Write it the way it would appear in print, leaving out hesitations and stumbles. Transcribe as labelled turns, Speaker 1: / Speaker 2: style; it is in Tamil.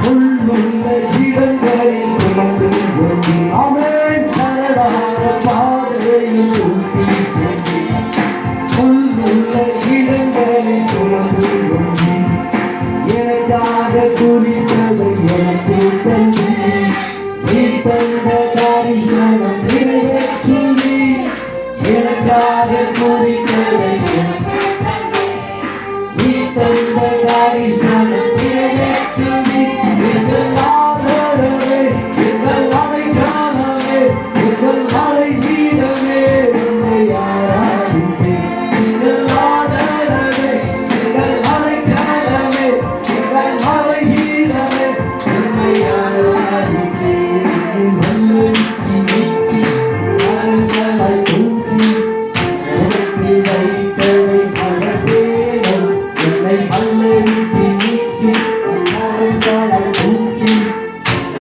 Speaker 1: உள்ளுள்ள இடங்களில் சுமந்து கொண்டு அவன் கரடான பாதையில் ஊட்டி சென்று உள்ளுள்ள இடங்களில் சுமந்து கொண்டு எனக்காக குறித்ததை எனக்கு தந்து நீ தந்த காரிசனம் நிறைவேற்றி எனக்காக குறித்ததை நீ தந்த காரிசனம் நிறைவேற்றி எங்கள் ஆதரவே எங்கள் அடைக்கலமே எங்கள் மலை வீரமே உன்னை ஆராதிப்பேன் எங்கள் ஆதரவே எங்கள் அடைக்கலமே எங்கள் மலை வீரமே உன்னை ஆராதிப்பேன் நல்லடிக்கு நீக்கி கரங்களை தூக்கி எனக்கு வைத்ததை மறப்பேனோ என்னை நல்லடிக்கு நீக்கி கரங்களை